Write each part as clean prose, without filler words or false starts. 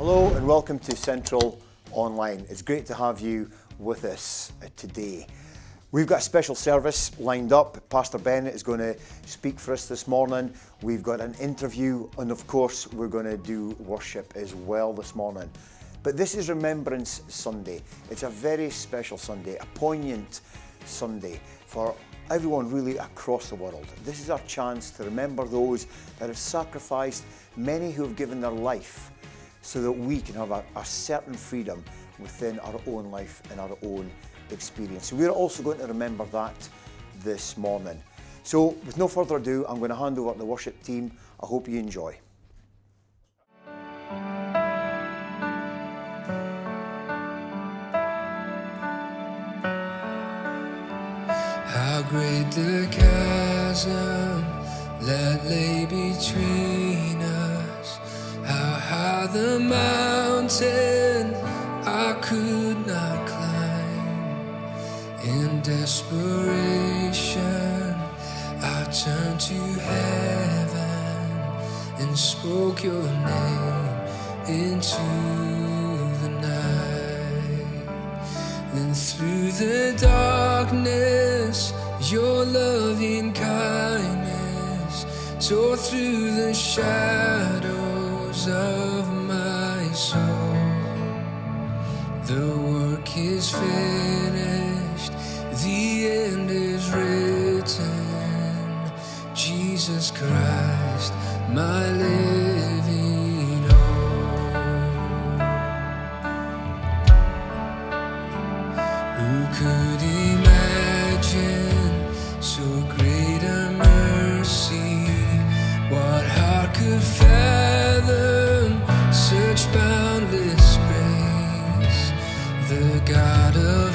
Hello and welcome to Central Online. It's great to have you with us today. We've got a special service lined up. Pastor Bennett is going to speak for us this morning. We've got an interview and of course we're going to do worship as well this morning. But this is Remembrance Sunday. It's a very special Sunday, a poignant Sunday for everyone really across the world. This is our chance to remember those that have sacrificed, many who have given their life so that we can have a certain freedom within our own life and our own experience. So we're also going to remember that this morning. So with no further ado, I'm going to hand over to the worship team. I hope you enjoy. How great the chasm that lay between us, how high the mountain I could not climb. In desperation I turned to heaven and spoke your name into the night. Then through the darkness your loving kindness tore through the shadows of my soul. The work is finished, the end is written. Jesus Christ, my living hope. Who could imagine so great a mercy? What heart could fathom such boundless grace? The God of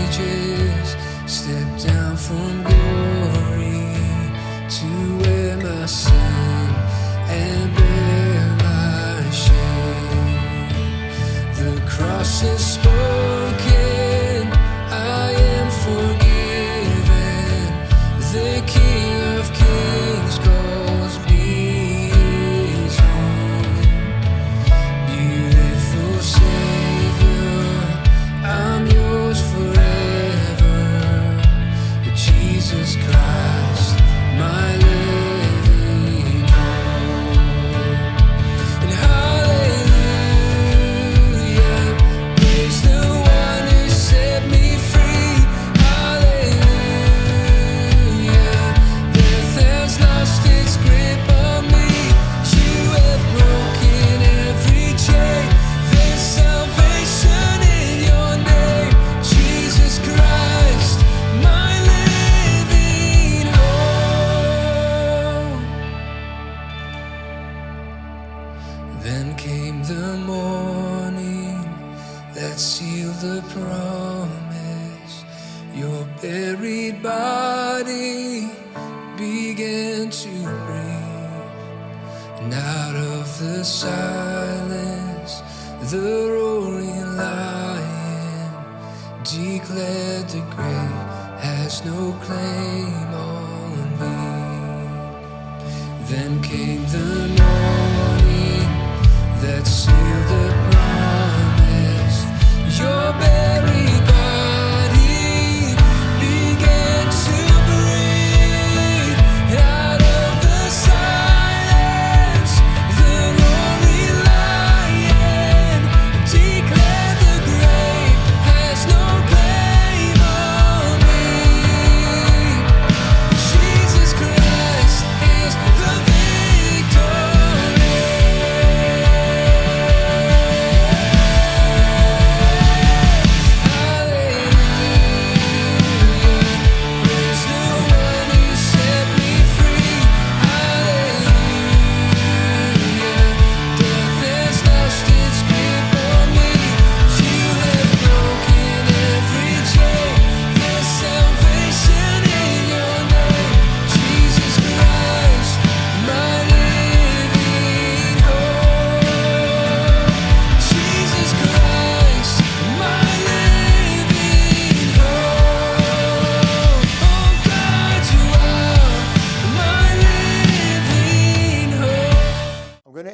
ages stepped down from glory to wear my sin and bear my shame. The cross is spoken, I am forgiven. The King of Kings calls me his own. Beautiful Savior, I'm yours forever. Jesus Christ, my living hope. And hallelujah, praise the one who set me free. Hallelujah, death has lost its grip on me. You have broken every chain. There's salvation in your name, Jesus Christ, my living hope. Then came the morning that sealed the promise. Your buried body began to breathe. And out of the silence, the roaring lion declared the grave has no claim on me. Then came the morning that sealed the promise. Your buried body began to breathe. Out of the silence, the roaring lion declared the grave has no claim on me. Jesus Christ is the victor.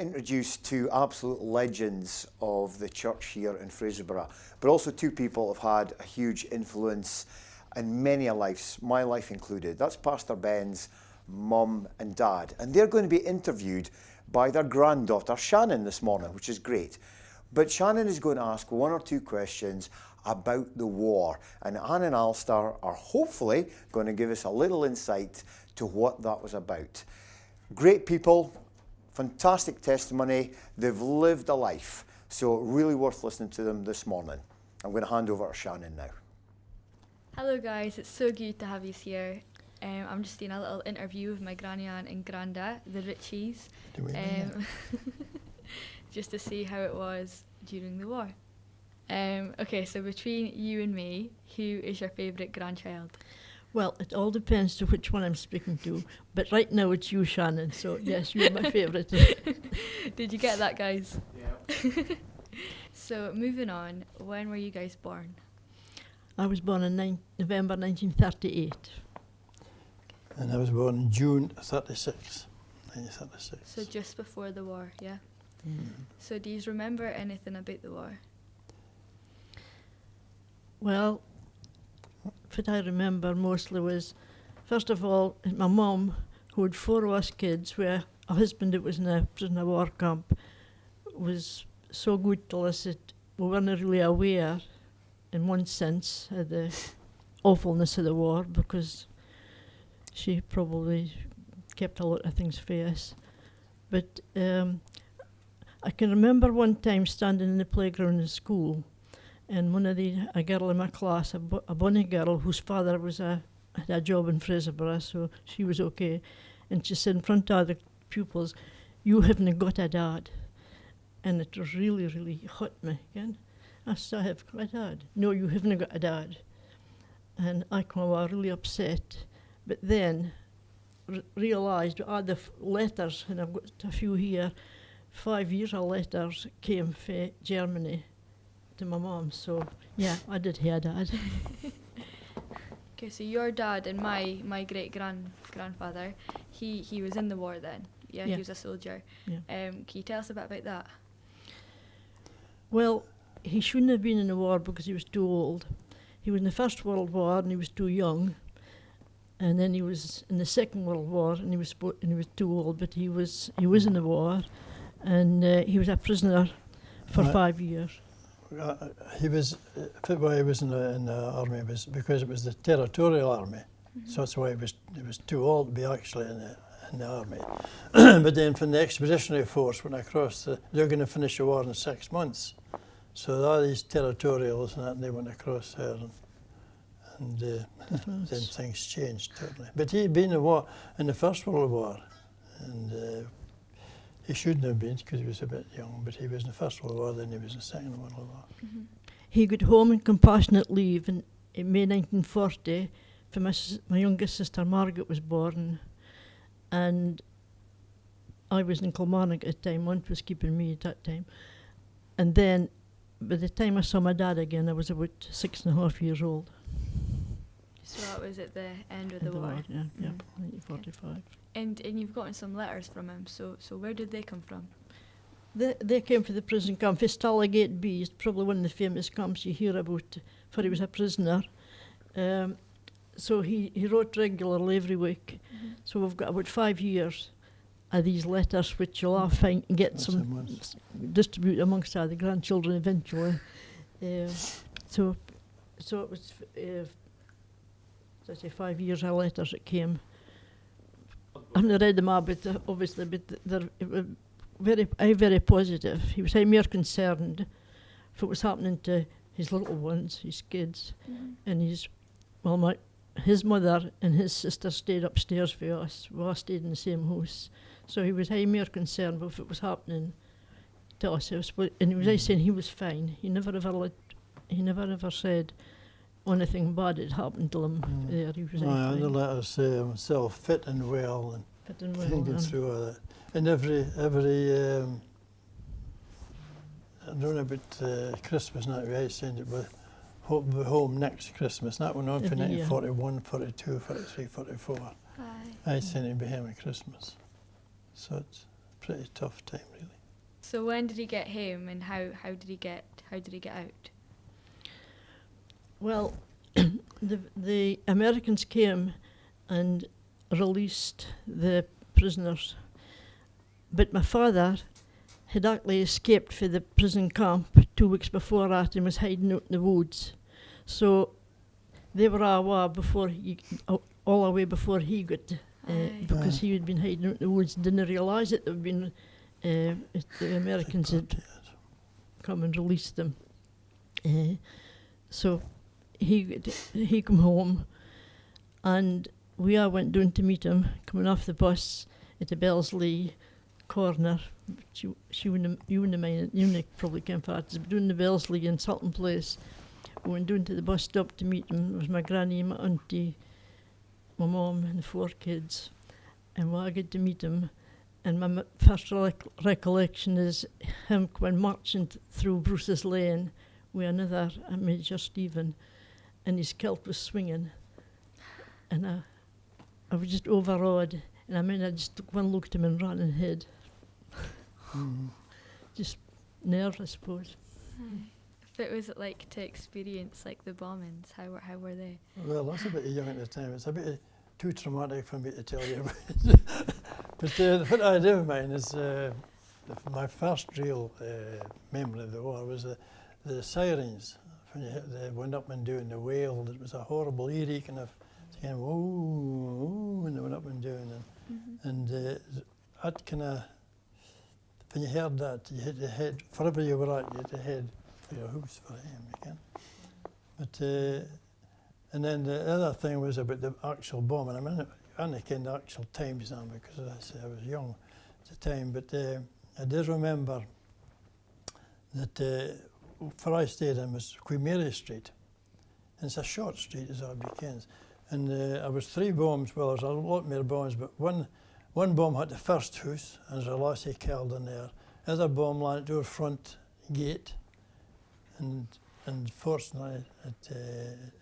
to introduce two absolute legends of the church here in Fraserburgh, but also two people have had a huge influence in many lives, my life included. That's Pastor Ben's mum and dad, and they're going to be interviewed by their granddaughter Shannon this morning, which is great. But Shannon is going to ask one or two questions about the war, and Anne and Alistair are hopefully going to give us a little insight to what that was about. Great people, fantastic testimony, they've lived a life, so really worth listening to them this morning. I'm going to hand over to Shannon now. Hello guys, it's so good to have you here. I'm just doing a little interview with my granny aunt and granda, the Richies, just to see how it was during the war. Okay, so between you and me, who is your favourite grandchild? Well, it all depends to which one I'm speaking to, but right now it's you, Shannon, so yes, you're my favourite. Did you get that, guys? Yeah. So moving on, when were you guys born? I was born in November 1938. And I was born in June 1936. So just before the war, yeah? Mm. So do you remember anything about the war? Well, what I remember mostly was, first of all, my mum, who had 4 of us kids, where a husband that was in a prisoner of war camp, was so good to us that we weren't really aware, in one sense, of the awfulness of the war, because she probably kept a lot of things for us. But I can remember one time standing in the playground in school, and a girl in my class, a bonny girl whose father had a job in Fraserburgh, so she was okay, and she said in front of the pupils, "You haven't got a dad." And it was really, really hurt me again. I said, "I have got a dad." "No, you haven't got a dad." And I was really upset, but then realised the letters, and I've got a few here, 5 years of letters came from Germany to my mum, so yeah, I did hear dad. Okay, so your dad and my grandfather, he was in the war then. Yeah, Yeah. he was a soldier. Yeah. Can you tell us a bit about that? Well, he shouldn't have been in the war because he was too old. He was in the First World War and he was too young, and then he was in the Second World War and he was too old. But he was in the war, and he was a prisoner for 5 years. He was, why he was in the army was because it was the territorial army, so that's why he was too old to be actually in the army. But then from the expeditionary force went across, they're going to finish the war in 6 months. So all these territorials and that, they went across there, and then things changed totally. But he'd been in the First World War, and he shouldn't have been because he was a bit young, but he was in the First World War, then he was in the Second World War. Mm-hmm. He got home on compassionate leave in May 1940, for my youngest sister Margaret was born, and I was in Kilmarnock at the time. Aunt was keeping me at that time. And then by the time I saw my dad again, I was about 6.5 years old. So that was at the end of the war. Yeah, Mm. yeah, 1945. And you've gotten some letters from him, so where did they come from? They came from the prison camp, Stallagate B. It's probably one of the famous camps you hear about, for he was a prisoner. So he wrote regularly every week. Mm-hmm. So we've got about 5 years of these letters, which you'll all find and get some distribute amongst the grandchildren eventually. So it was 5 years of letters that came. I haven't read them all, but obviously, but they're very positive. He was more concerned for what was happening to his little ones, his kids, and his mother and his sister stayed upstairs with us. We all stayed in the same house, so he was more concerned with what was happening to us. And he was saying he was fine. He never ever said anything bad had happened to him there. He was the letters say himself fit and well, and thinking through all that. And every I don't know about Christmas, not right, saying it, but hope we'll be home next Christmas. And that went on for 1941, 42, 43, 44. I said it'd be home at Christmas. So it's a pretty tough time, really. So when did he get home, and how did he get out? Well, the Americans came and released the prisoners, but my father had actually escaped from the prison camp 2 weeks before that and was hiding out in the woods. So they were all away before he got, because he had been hiding out in the woods and didn't realise that there had been the Americans had come and released them. So he come home, and we all went down to meet him, coming off the bus at the Belsley corner. She wouldn't mind it. You probably came for that. But doing the Belsley in Sultan Place, we went down to the bus stop to meet him. It was my granny, my auntie, my mum, and the 4 kids. And we all get to meet him. And my first recollection is him coming marching through Bruce's Lane with another Major Stephen, and his kilt was swinging. And I was just overawed. And I just took one look at him and ran and hid. Just nerve, I suppose. What was it like to experience like the bombings? How were they? Well, I was a bit young at the time. It's a bit too traumatic for me to tell you about. But what I do mind is my first real memory of the war was the sirens. When they went up and down the wail, it was a horrible eerie kind of saying, whoa, when they went up and down. And that kind of, when you heard that, you had to head, wherever you were at, you had to head for your house for him, you can. But, and then the other thing was about the actual bombing. I mean, I only ken the actual times now because, as I say, I was young at the time. But I did remember that where I stayed in was Queen Mary Street. And it's a short street, as it begins. And there was 3 bombs. Well, there's a lot more bombs, but one bomb hit the first house, and there's a lassie killed in there. The other bomb landed to our front gate, and fortunately it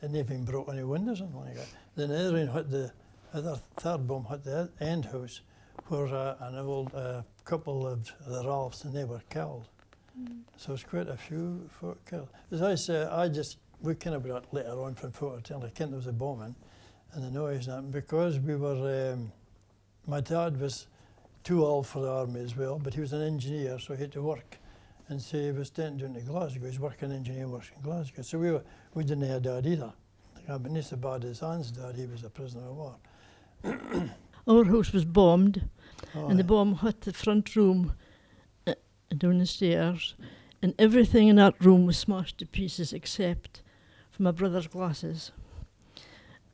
didn't even broke any windows or anything like that. Then the other one hit the third bomb hit the end house, where an old couple of the Ralphs, and they were killed. So it's quite a few folk killed. As I say, we kind of got later on from folk until I knew there was a bombing and the noise and that. Because we were, my dad was too old for the army as well, but he was an engineer, so he had to work. And so he was staying down to Glasgow. He was working engineer, working in Glasgow. So we didn't have a dad either. But not so bad as Anne's dad, he was a prisoner of war. Our house was bombed, and the bomb hit the front room down the stairs, and everything in that room was smashed to pieces except for my brother's glasses.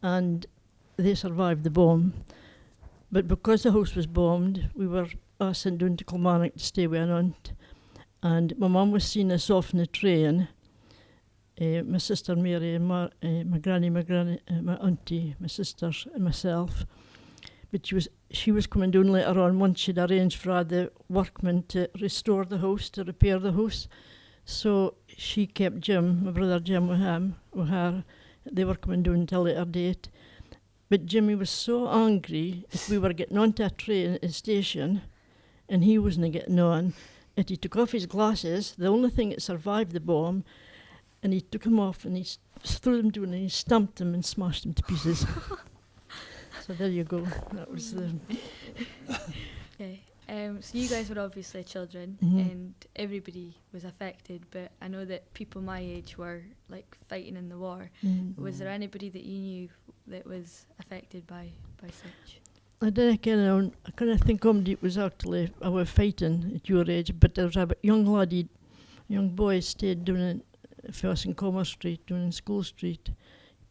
And they survived the bomb. But because the house was bombed, we were sent down to Kilmarnock to stay with an aunt. And my mum was seeing us off in the train, my sister Mary, and my granny, my auntie, my sisters, and myself. But she was coming down later on once she'd arranged for the workmen to restore the house, to repair the house. So she kept Jim, my brother Jim, with her. They were coming down until a later date. But Jimmy was so angry if we were getting onto a train at the station and he wasn't getting on, that he took off his glasses, the only thing that survived the bomb, and he took them off and he threw them down and he stamped them and smashed them to pieces. So there you go. That was the... Okay. So you guys were obviously children, and everybody was affected, but I know that people my age were like fighting in the war. Was there anybody that you knew that was affected by such? I kind of think somebody was actually fighting at your age, but there was a young boy stayed down for us in Commerce Street, down in School Street,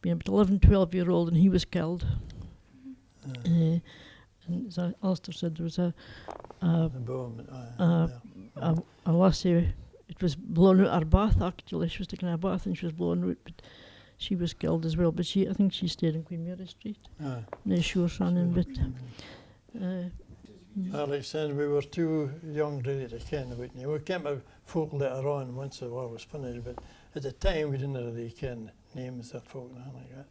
being about 11, 12-year-old, and he was killed. And as Alistair said, there was a lassie. It was blown out her bath, actually. She was taking a bath and she was blown out, but she was killed as well. But I think she stayed in Queen Mary Street. Not sure, son, but... Alex said we were too young really to ken about it. We came to folk later on once the war was finished, but at the time we didn't really ken names of folk and like that.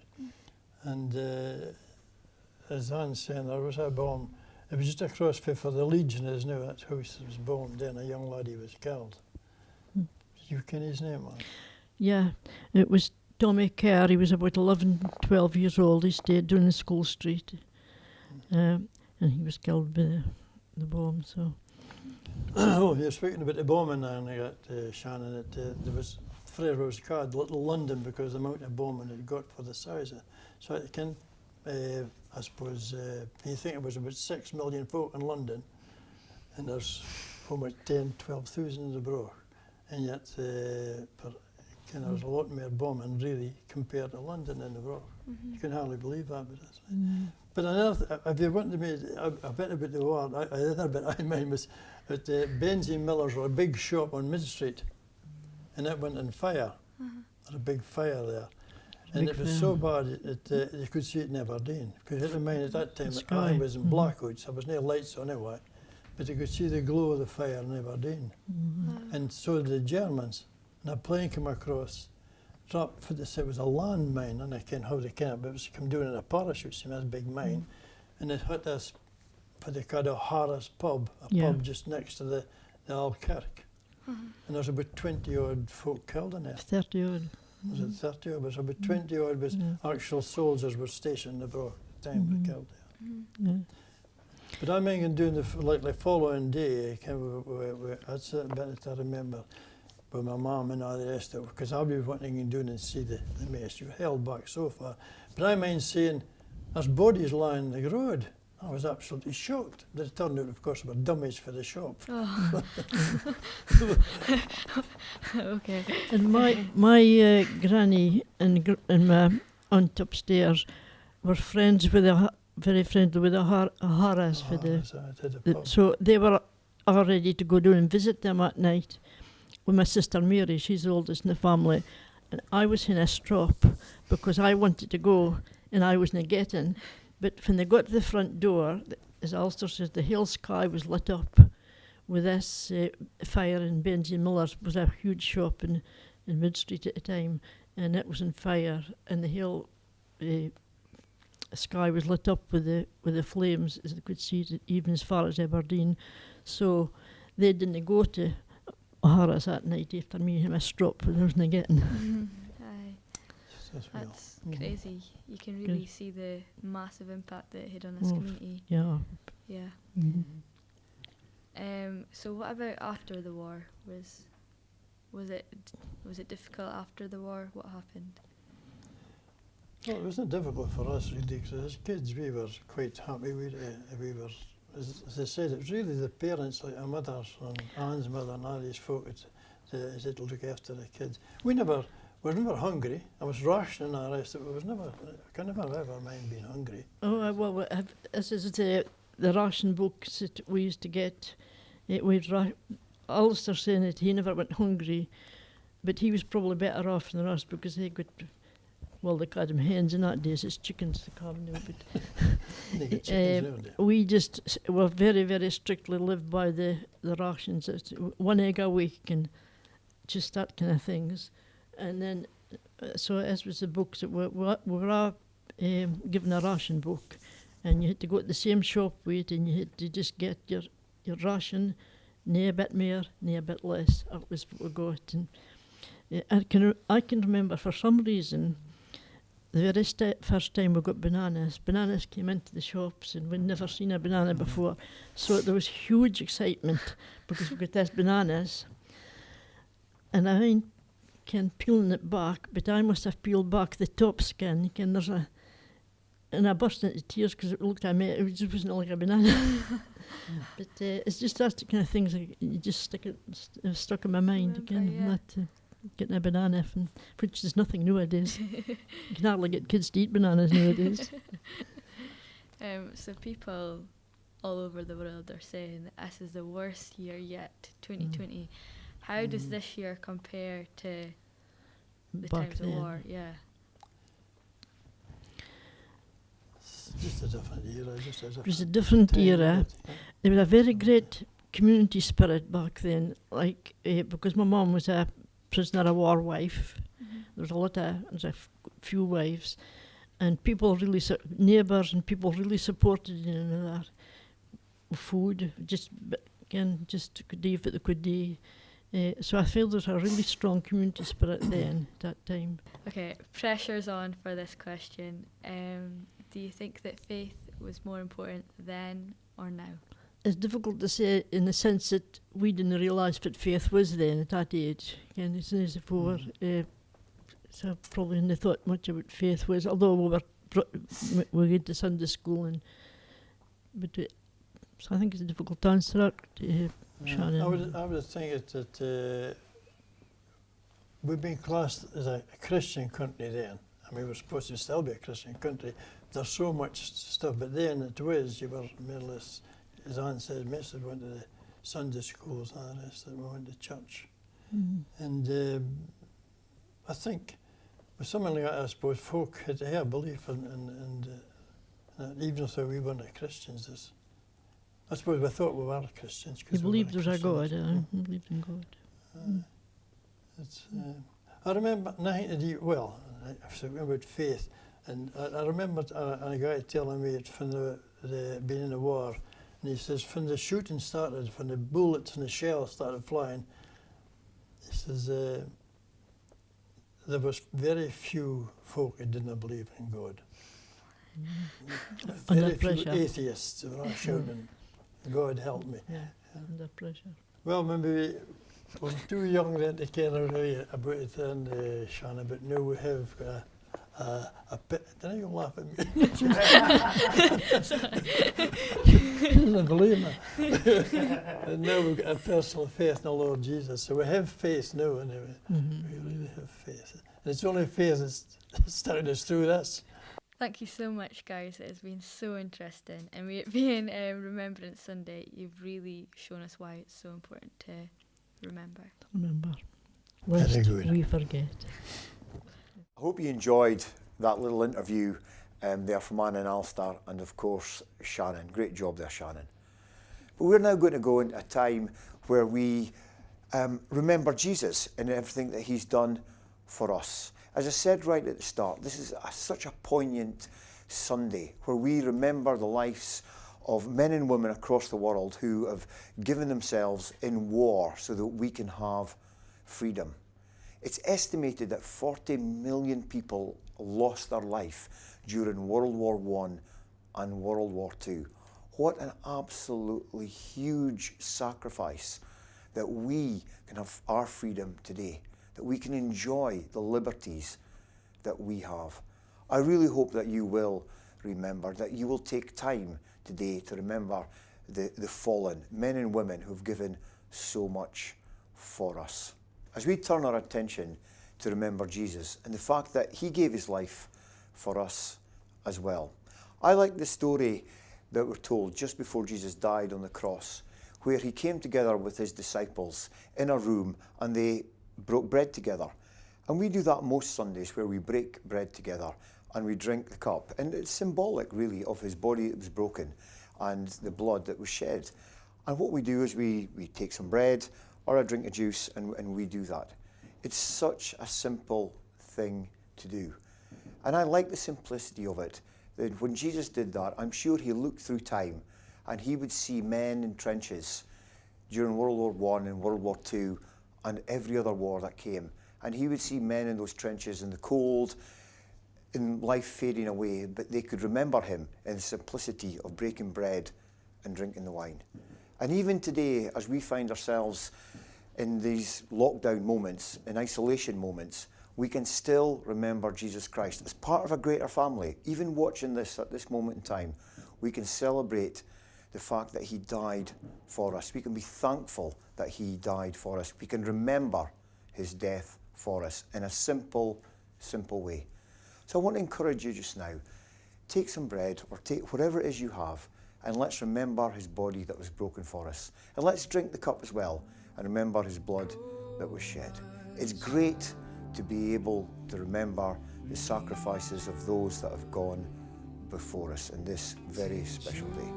And as Anne said, there was a bomb. It was just across for the Legion is now. That house was bombed in. A young laddie was killed. Mm. Did you ken his name, man? Yeah, it was Tommy Kerr. He was about 11, 12 years old. He stayed down in School Street. And he was killed by the bomb, so... Oh, you're speaking about the bombing now, and I got Shannon. There was Frere was called Little London because the amount of bombing it got for the size of. So it can, I suppose, you think it was about 6 million folk in London, and there's almost 10, 12,000 in the Broch, and yet there's a lot more bombing really compared to London and the Broch. You can hardly believe that, but that's right. But another, if you want to be a bit about the war, the other bit I mind was at Benzie Miller's, a big shop on Mid Street, and it went on fire. There's a big fire there. And it was so bad that you could see it in Aberdeen. Because at that time, I was in blackouts, so there was no lights on anyway, but you could see the glow of the fire in Aberdeen. And so did the Germans. And a plane came across, dropped for this, it was a landmine, and I can't how they came, but it was come down in a parachute, so it was a big mine. And it hit us for the called O'Hara's pub, pub just next to the Old Kirk. And there's about 20 odd folk killed in there. 30 odd. Was it 30 odd? But about 20 odd was actual soldiers were stationed in the Broch at the time were killed there. But I mean, doing the following day, that's a bit I remember with my mum and all the rest of it, because I was wanting to do and see the mess. You held back so far. But I mind saying, there's bodies lying on the road. I was absolutely shocked. They turned out, of course, were dummies for the shop. Oh. Okay. And my granny and my aunt upstairs were friends with very friendly with the O'Haras for so they were all ready to go down and visit them at night with my sister Mary. She's the oldest in the family, and I was in a strop because I wanted to go and I wasn't getting. But when they got to the front door, as Alistair says, the whole sky was lit up with this fire. In Benzie Miller's was a huge shop in Mid Street at the time, and it was on fire, and the whole sky was lit up with the flames, as they could see it even as far as Aberdeen. So they didn't go to O'Hara's that night after me and my strop, and there wasn't getting. Aye. That's crazy. You can really see the massive impact that it had on this community. Yeah. Yeah. So what about after the war? Was it difficult after the war? What happened? Well, it wasn't difficult for us really, because as kids we were quite happy. We were, as I said, it was really the parents, like our mothers and Anne's mother and all these folk that look after the kids. We were never hungry. I was rationing and the rest of it. I can never ever mind being hungry. Oh, well, this is the ration books that we used to get. Alistair saying that he never went hungry, but he was probably better off than us because they got, well, they called them hens in that days. It's chickens to come now, but They get chickens nowadays. we just were very, very strictly lived by the rations. It's 1 egg a week and just that kind of things. And then, so as was the books, that we were all given a ration book, and you had to go to the same shop with it, and you had to just get your ration, nae a bit more, nae a bit less. That was what we got. And I can remember, for some reason, the very first time we got bananas came into the shops, and we'd never seen a banana before. So there was huge excitement because we got these bananas. And I peeling it back, but I must have peeled back the top skin. And I burst into tears because it looked at me, it just wasn't like a banana. But it's just that kind of things like you just stuck in my mind again. That getting a banana, which is nothing nowadays. You can hardly get kids to eat bananas nowadays. So people all over the world are saying that this is the worst year yet, 2020. How does this year compare to the Back times of then. war? Yeah. It's just a different era. It was a different era. There was a very great community spirit back then, like because my mum was a prisoner of war wife. There was a few wives, and people really, neighbours and people really supported you and that. food, just again, just to do what they could do. So I feel there's a really strong community spirit then at that time. Okay, pressure's on for this question. Do you think that faith was more important then or now? It's difficult to say in the sense that we didn't realise what faith was then at that age. Again, as soon as before, so probably didn't thought much about faith was, although we went to Sunday school so I think it's a difficult answer to Shannon. I would think that we've been classed as a Christian country then. I mean, we're supposed to still be a Christian country. There's so much stuff, but then it was, you were more or less, as Anne said, most of went to the Sunday schools and the rest, and we went to church. And I think with something like that, I suppose folk had to have a belief in even though we weren't Christians, I suppose we thought we were Christians. You believed there was a God, I believed in God. I remember nothing to do, well, about faith, and I remember a guy telling me it from the being in the war, and he says from the shooting started, from the bullets and the shells started flying, he says there was very few folk who didn't believe in God. Very few atheists who were all shouting, God help me. Yeah, under pressure. Well, maybe we're too young then to care really about it, and Shannon, but now we have a bit. Don't you laugh at me? You don't believe me. And now we've got a personal faith in the Lord Jesus. So we have faith now, anyway. We really have faith. And it's only faith that's taken us through this. Thank you so much, guys. It has been so interesting. And it being Remembrance Sunday, you've really shown us why it's so important to remember. Lest Very good. we forget. I hope you enjoyed that little interview there from Anne and Alistair, and of course Shannon. Great job there, Shannon. But we're now going to go into a time where we remember Jesus and everything that he's done for us. As I said right at the start, this is such a poignant Sunday where we remember the lives of men and women across the world who have given themselves in war so that we can have freedom. It's estimated that 40 million people lost their life during World War I and World War II. What an absolutely huge sacrifice that we can have our freedom today, that we can enjoy the liberties that we have. I really hope that you will remember, that you will take time today to remember the fallen, men and women who've given so much for us. As we turn our attention to remember Jesus and the fact that he gave his life for us as well. I like the story that we're told just before Jesus died on the cross, where he came together with his disciples in a room and they broke bread together. And we do that most Sundays, where we break bread together and we drink the cup. And it's symbolic, really, of his body that was broken and the blood that was shed. And what we do is we take some bread or a drink of juice and we do that. It's such a simple thing to do. And I like the simplicity of it, that when Jesus did that, I'm sure he looked through time and he would see men in trenches during World War I and World War II and every other war that came. And he would see men in those trenches in the cold, in life fading away, but they could remember him in the simplicity of breaking bread and drinking the wine. And even today, as we find ourselves in these lockdown moments, in isolation moments, we can still remember Jesus Christ as part of a greater family. Even watching this at this moment in time, we can celebrate the fact that he died for us. We can be thankful that he died for us. We can remember his death for us in a simple, simple way. So I want to encourage you just now, take some bread or take whatever it is you have, and let's remember his body that was broken for us. And let's drink the cup as well and remember his blood that was shed. It's great to be able to remember the sacrifices of those that have gone before us in this very special day.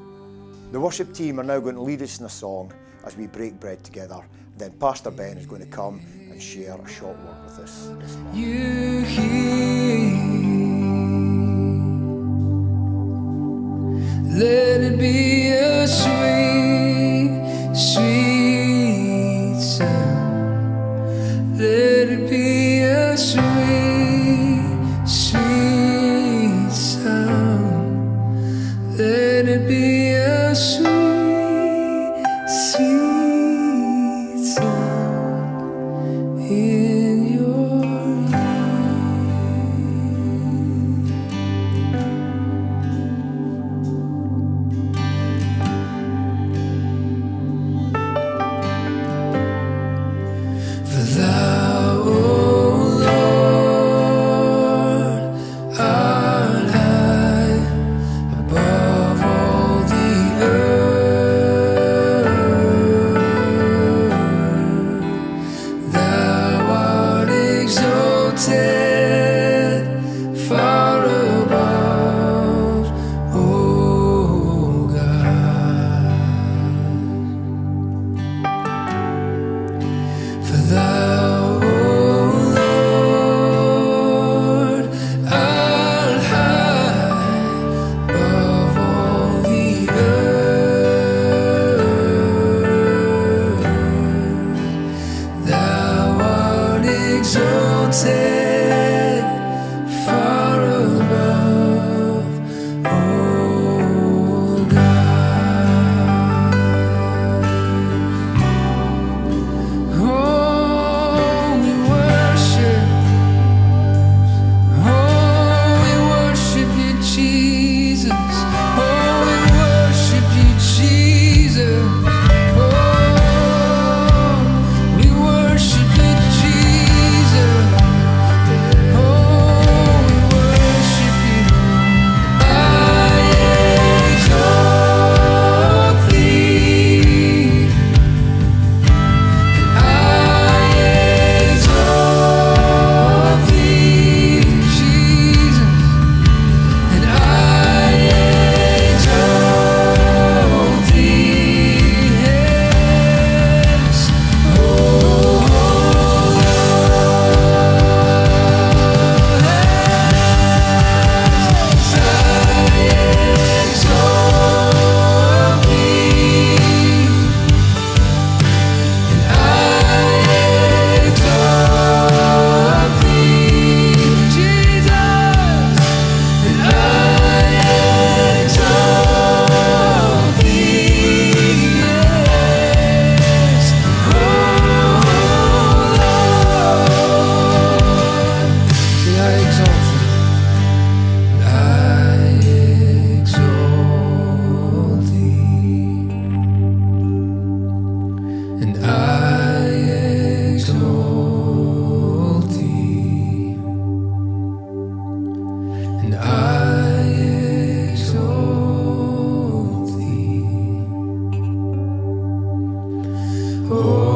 The worship team are now going to lead us in a song as we break bread together. Then Pastor Ben is going to come and share a short word with us this morning. You hear, let it be a sweet and I exalt thee, and I exalt thee, oh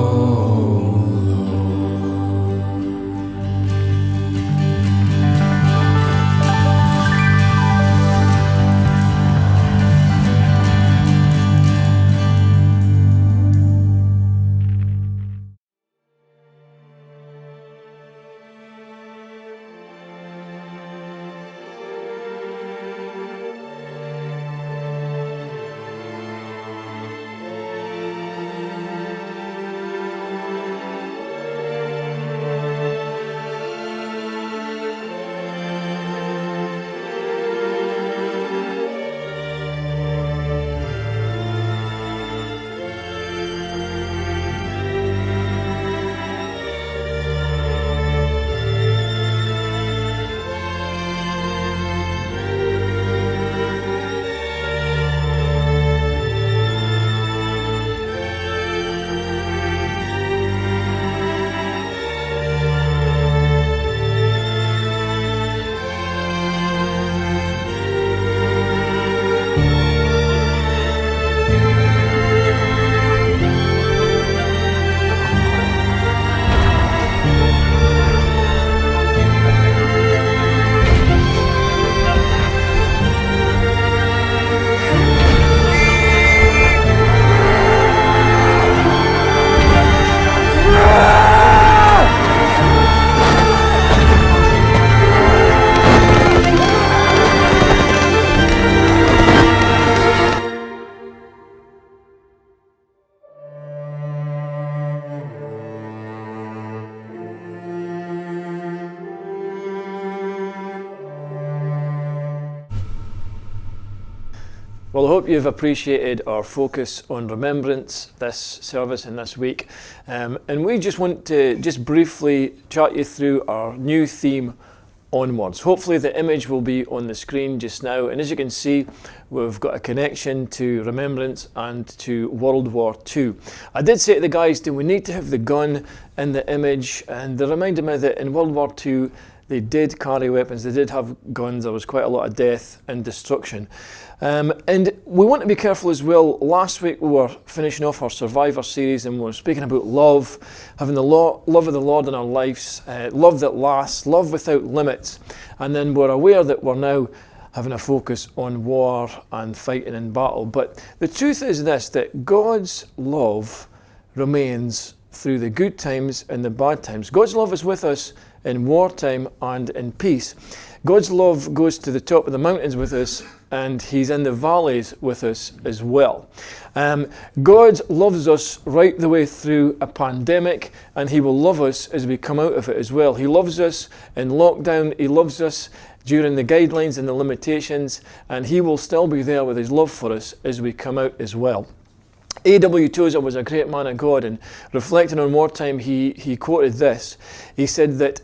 Well, I hope you've appreciated our focus on remembrance this service and this week. And we just want to just briefly chat you through our new theme, Onwards. Hopefully the image will be on the screen just now. And as you can see, we've got a connection to Remembrance and to World War II. I did say to the guys, do we need to have the gun in the image? And they reminded me that in World War II, they did carry weapons, they did have guns, there was quite a lot of death and destruction. And we want to be careful as well. Last week we were finishing off our Survivor series and we were speaking about love, having the love of the Lord in our lives, love that lasts, love without limits. And then we're aware that we're now having a focus on war and fighting in battle. But the truth is this, that God's love remains through the good times and the bad times. God's love is with us in wartime and in peace. God's love goes to the top of the mountains with us, and He's in the valleys with us as well. God loves us right the way through a pandemic, and He will love us as we come out of it as well. He loves us in lockdown, He loves us during the guidelines and the limitations, and He will still be there with His love for us as we come out as well. A.W. Tozer was a great man of God, and reflecting on wartime, he quoted this. He said that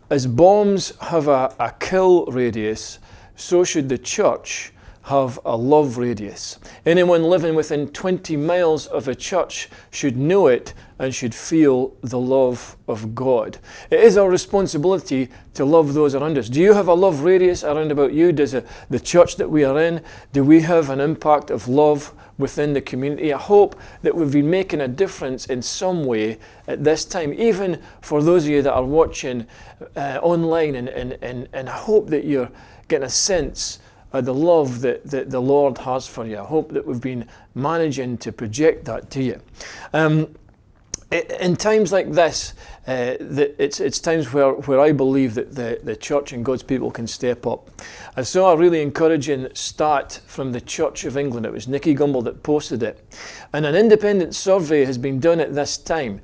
as bombs have a kill radius, so should the church have a love radius. Anyone living within 20 miles of a church should know it and should feel the love of God. It is our responsibility to love those around us. Do you have a love radius around about you? Does the church that we are in, do we have an impact of love within the community? I hope that we've been making a difference in some way at this time, even for those of you that are watching online, and I hope that you're getting a sense of the love that the Lord has for you. I hope that we've been managing to project that to you. In times like this, it's times where I believe that the church and God's people can step up. I saw a really encouraging stat from the Church of England. It was Nicky Gumbel that posted it. And an independent survey has been done at this time,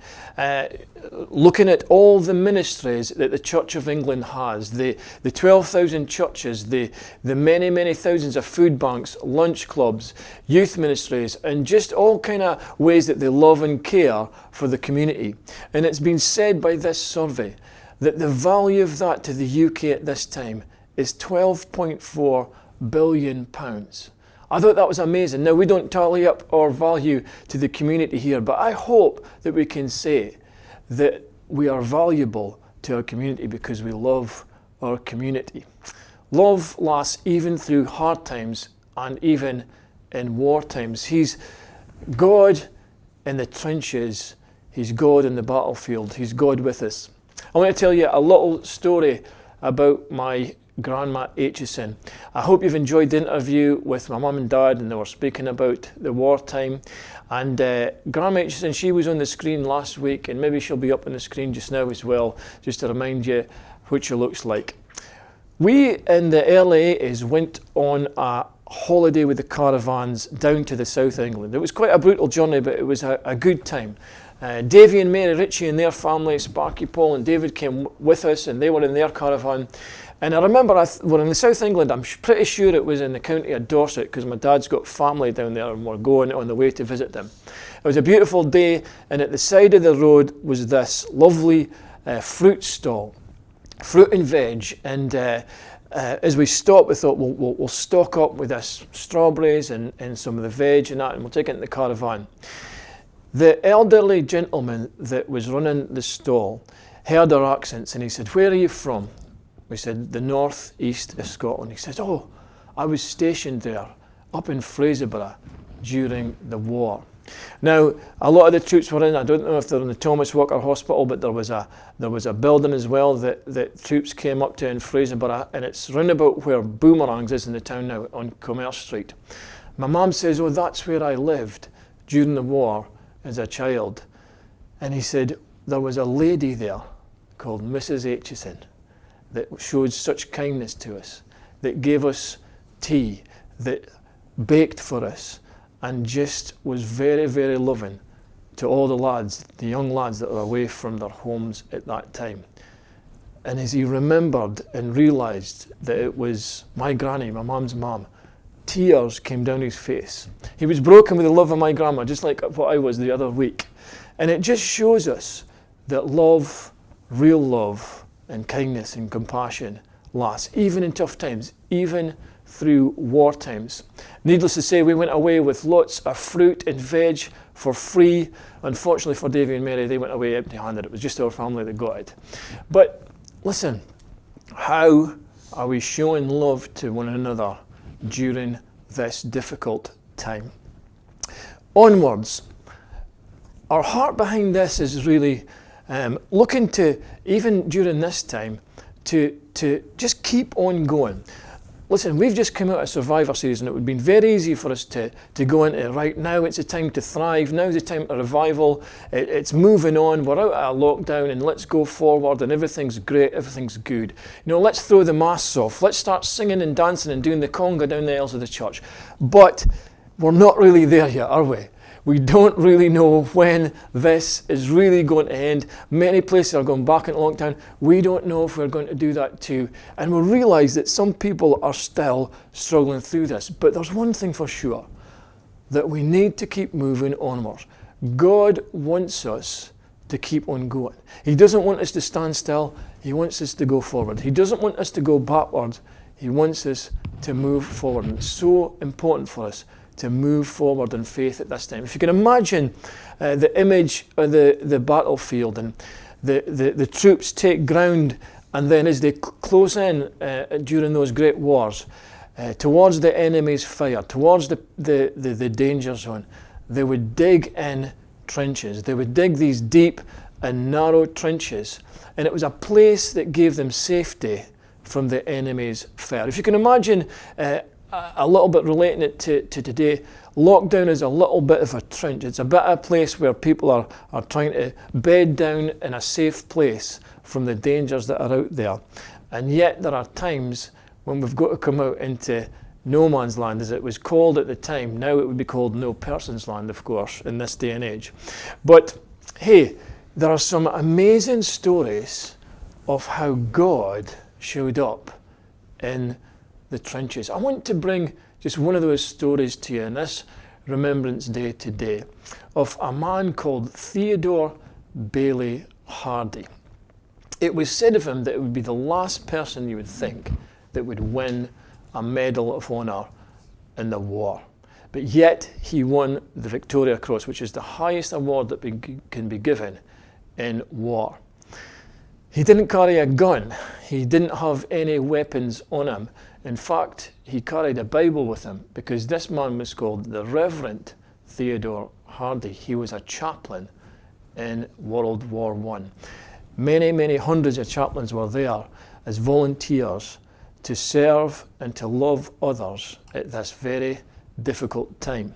looking at all the ministries that the Church of England has, the 12,000 churches, the many, many thousands of food banks, lunch clubs, youth ministries, and just all kind of ways that they love and care for the community. And it's been said by this survey that the value of that to the UK at this time is £12.4 billion. I thought that was amazing. Now, we don't tally up our value to the community here, but I hope that we can say that we are valuable to our community because we love our community. Love lasts even through hard times and even in war times. He's God in the trenches. He's God in the battlefield. He's God with us. I want to tell you a little story about my Grandma Aitchison. I hope you've enjoyed the interview with my mum and dad, and they were speaking about the wartime. And Grandma Aitchison, she was on the screen last week, and maybe she'll be up on the screen just now as well, just to remind you what she looks like. We in the early 80s went on a holiday with the caravans down to the South England. It was quite a brutal journey, but it was a good time. Davy and Mary Ritchie and their family, Sparky Paul and David, came with us, and they were in their caravan. And I remember we're in the South England. I'm pretty sure it was in the county of Dorset, because my dad's got family down there and we're going on the way to visit them. It was a beautiful day, and at the side of the road was this lovely fruit stall, fruit and veg. And as we stopped, we thought we'll stock up with this strawberries and some of the veg and that, and we'll take it in the caravan. The elderly gentleman that was running the stall heard our accents, and he said, "Where are you from?" We said, "The north east of Scotland." He said, "Oh, I was stationed there up in Fraserburgh during the war." Now, a lot of the troops were in. I don't know if they're in the Thomas Walker Hospital, but there was a building as well that troops came up to in Fraserburgh, and it's round about where Boomerangs is in the town now, on Commerce Street. My mum says, "Oh, that's where I lived during the war as a child." And he said, "There was a lady there called Mrs. Aitchison that showed such kindness to us, that gave us tea, that baked for us, and just was very, very loving to all the lads, the young lads that were away from their homes at that time." And as he remembered and realised that it was my granny, my mum's mum, tears came down his face. He was broken with the love of my grandma, just like what I was the other week. And it just shows us that love, real love, and kindness and compassion lasts, even in tough times, even through war times. Needless to say, we went away with lots of fruit and veg for free. Unfortunately for Davy and Mary, they went away empty-handed. It was just our family that got it. But listen, how are we showing love to one another during this difficult time? Onwards. Our heart behind this is really looking to, even during this time, to just keep on going. Listen, we've just come out of Survivor series, and it would have been very easy for us to go into, right now it's a time to thrive, now's the time of revival, it's moving on, we're out of a lockdown, and let's go forward, and everything's great, everything's good. You know, let's throw the masks off, let's start singing and dancing and doing the conga down the aisles of the church. But we're not really there yet, are we? We don't really know when this is really going to end. Many places are going back into lockdown. We don't know if we're going to do that too. And we realise that some people are still struggling through this. But there's one thing for sure, that we need to keep moving onward. God wants us to keep on going. He doesn't want us to stand still. He wants us to go forward. He doesn't want us to go backward. He wants us to move forward. And it's so important for us to move forward in faith at this time. If you can imagine the image of the battlefield, and the troops take ground, and then as they close in during those great wars, towards the enemy's fire, towards the danger zone, they would dig in trenches. They would dig these deep and narrow trenches, and it was a place that gave them safety from the enemy's fire. If you can imagine a little bit relating it to today, lockdown is a little bit of a trench. It's a bit of a place where people are trying to bed down in a safe place from the dangers that are out there. And yet there are times when we've got to come out into no man's land, as it was called at the time. Now it would be called no person's land, of course, in this day and age. But hey, there are some amazing stories of how God showed up in the trenches. I want to bring just one of those stories to you in this Remembrance Day today, of a man called Theodore Bailey Hardy. It was said of him that it would be the last person you would think that would win a Medal of Honor in the war. But yet he won the Victoria Cross, which is the highest award that can be given in war. He didn't carry a gun. He didn't have any weapons on him. In fact, he carried a Bible with him because this man was called the Reverend Theodore Hardy. He was a chaplain in World War I. Many, many hundreds of chaplains were there as volunteers to serve and to love others at this very difficult time.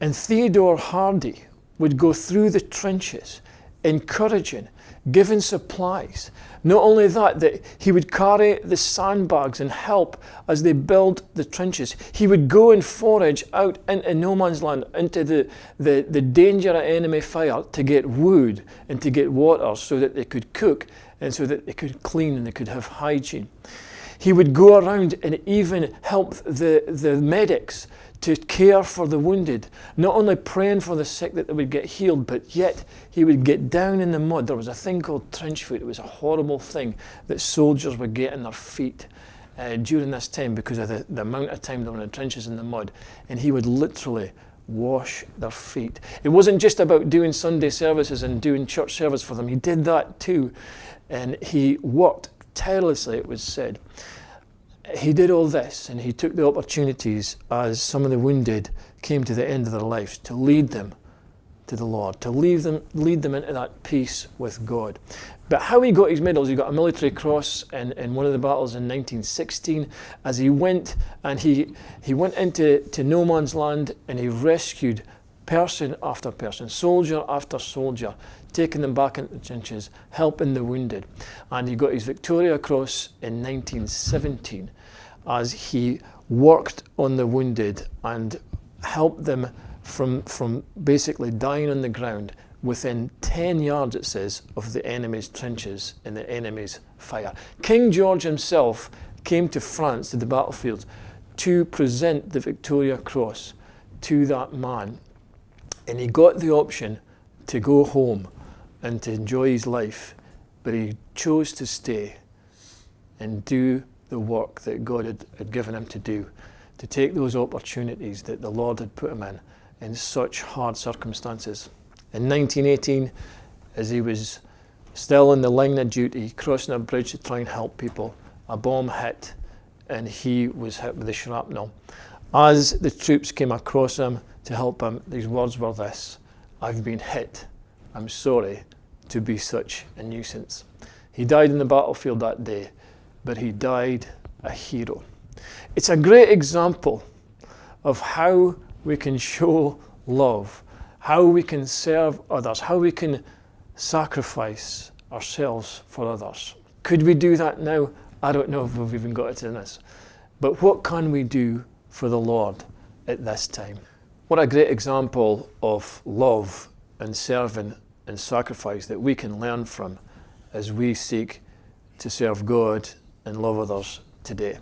And Theodore Hardy would go through the trenches, encouraging, giving supplies. Not only that he would carry the sandbags and help as they build the trenches. He would go and forage out into no man's land, into the danger of enemy fire to get wood and to get water so that they could cook and so that they could clean and they could have hygiene. He would go around and even help the medics to care for the wounded, not only praying for the sick that they would get healed, but yet he would get down in the mud. There was a thing called trench foot. It was a horrible thing that soldiers would get in their feet during this time because of the amount of time they were in the trenches in the mud. And he would literally wash their feet. It wasn't just about doing Sunday services and doing church service for them. He did that too. And he worked tirelessly, it was said. He did all this, and he took the opportunities as some of the wounded came to the end of their lives to lead them to the Lord, to lead them into that peace with God. But how he got his medals, he got a military cross in one of the battles in 1916 as he went and he went into no man's land and he rescued person after person, soldier after soldier, taking them back into the trenches, helping the wounded. And he got his Victoria Cross in 1917 as he worked on the wounded and helped them from basically dying on the ground within 10 yards, it says, of the enemy's trenches and the enemy's fire. King George himself came to France, to the battlefield, to present the Victoria Cross to that man. And he got the option to go home and to enjoy his life, but he chose to stay and do the work that God had given him to do, to take those opportunities that the Lord had put him in such hard circumstances. In 1918, as he was still in the line of duty, crossing a bridge to try and help people, a bomb hit and he was hit with the shrapnel. As the troops came across him to help him, these words were this: "I've been hit. I'm sorry to be such a nuisance." He died in the battlefield that day, but he died a hero. It's a great example of how we can show love, how we can serve others, how we can sacrifice ourselves for others. Could we do that now? I don't know if we've even got it to this. But what can we do for the Lord at this time? What a great example of love and serving and sacrifice that we can learn from as we seek to serve God and love others today.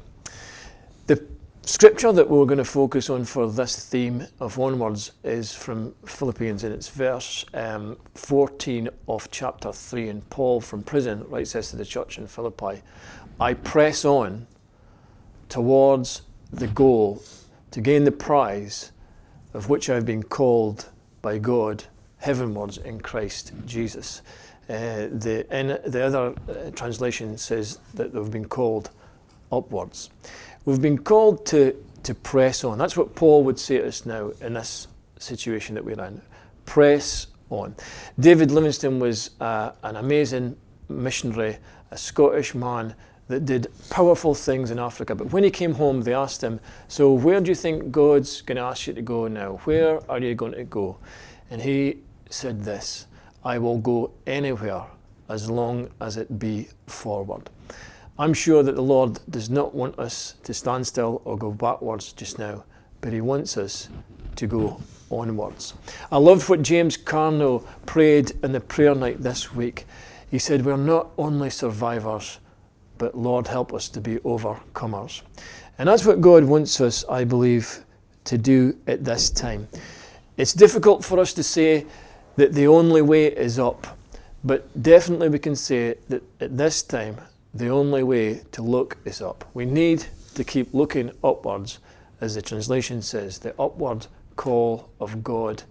The scripture that we're going to focus on for this theme of Onwards is from Philippians, and it's verse 14 of chapter 3. And Paul from prison writes this to the church in Philippi: "I press on towards the goal to gain the prize of which I've been called by God heavenwards in Christ Jesus." The other translation says that they've been called upwards. We've been called to press on. That's what Paul would say to us now in this situation that we're in. Press on. David Livingston was an amazing missionary, a Scottish man that did powerful things in Africa. But when he came home, they asked him, "So where do you think God's going to ask you to go now? Where are you going to go?" And he said this: "I will go anywhere as long as it be forward." I'm sure that the Lord does not want us to stand still or go backwards just now, but he wants us to go onwards. I loved what James Carno prayed in the prayer night this week. He said, "We're not only survivors, but Lord, help us to be overcomers." And that's what God wants us, I believe, to do at this time. It's difficult for us to say that the only way is up, but definitely we can say that at this time, the only way to look is up. We need to keep looking upwards as the translation says, the upward call of God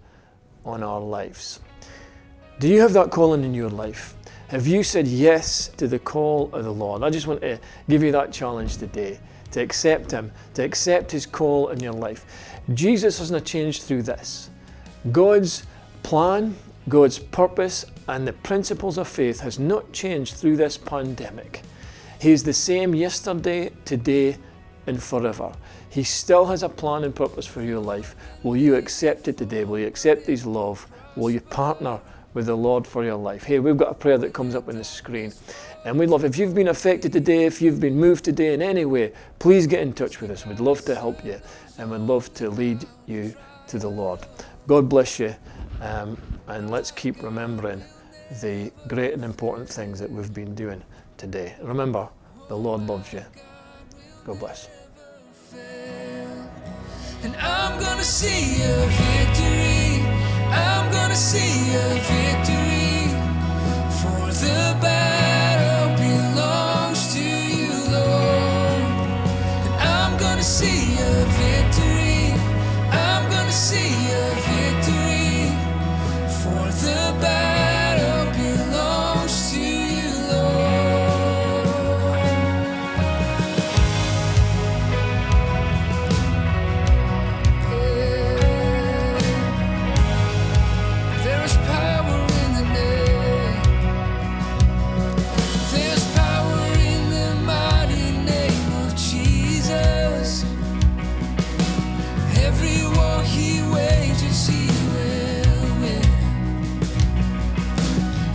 on our lives. Do you have that calling in your life? Have you said yes to the call of the Lord? I just want to give you that challenge today, to accept Him, to accept His call in your life. Jesus hasn't changed through this. God's plan, God's purpose, and the principles of faith has not changed through this pandemic. He is the same yesterday, today, and forever. He still has a plan and purpose for your life. Will you accept it today? Will you accept His love? Will you partner with the Lord for your life? Hey, we've got a prayer that comes up on the screen. And we'd love, if you've been affected today, if you've been moved today in any way, please get in touch with us. We'd love to help you, and we'd love to lead you to the Lord. God bless you, and let's keep remembering the great and important things that we've been doing today. Remember, the Lord loves you. God bless. And I'm gonna see a victory. I'm gonna see a victory. For the battle belongs to you, Lord. And I'm gonna see a victory. I'm gonna see a victory. For the battle belongs to you, Lord. There is power in the name. There's power in the mighty name of Jesus. Every war He wages, He will win.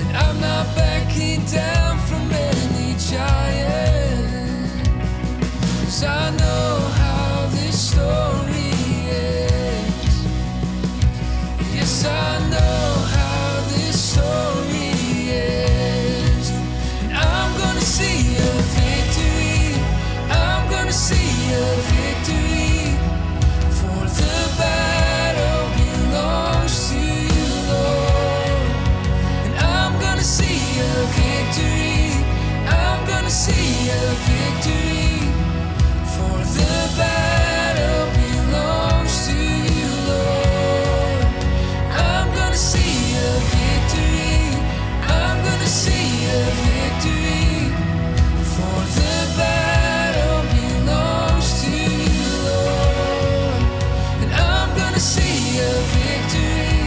And I'm not backing down from any giant, 'cause I know how this story ends. Yes, I know how this story ends. And I'm gonna see a victory. I'm gonna see a victory. For the battle belongs to you, Lord. And I'm gonna see a victory. I'm gonna see a victory. For the battle belongs to you, Lord. I'm gonna see a victory. I'm gonna see a victory. For the battle belongs to you, Lord. And I'm gonna see a victory.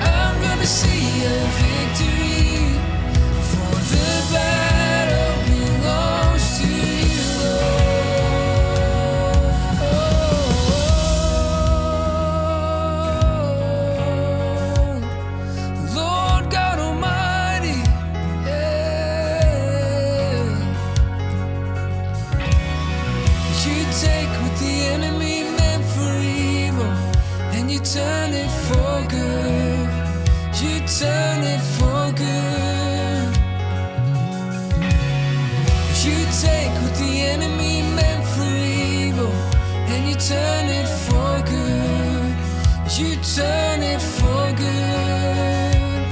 I'm gonna see a victory. For the battle belongs to you, Lord. Lord God Almighty, yeah. You take what the enemy meant for evil, and you turn it for good. You turn it for good. You take what the enemy meant for evil, and you turn it for good. You turn it for good.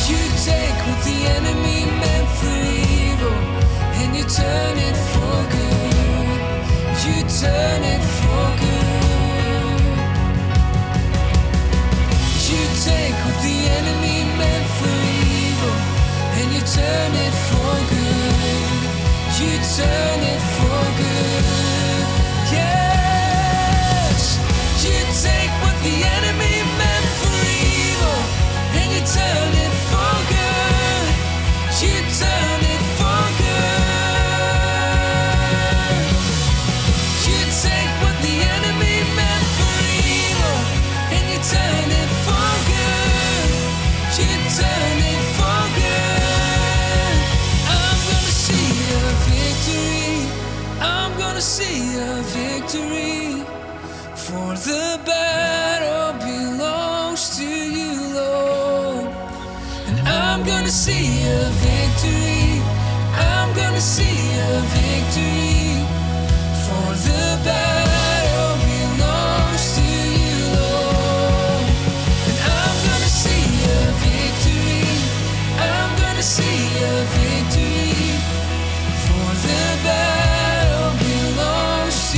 You take what the enemy meant for evil, and you turn it for good. You turn it for good. You take what the enemy meant for evil, and you turn it for good. You turn it for good. Yes. You take what the enemy meant for evil, and you turn it for good. You turn it for good. You take what the enemy meant for evil, and you turn it for good. You turn it for good. I'm gonna see a victory. I'm gonna see a victory. For the battle belongs to you, Lord. And I'm gonna see a victory. I'm gonna see a victory. For the battle belongs to you, Lord. And I'm gonna see a victory. I'm gonna see a victory. For the battle belongs to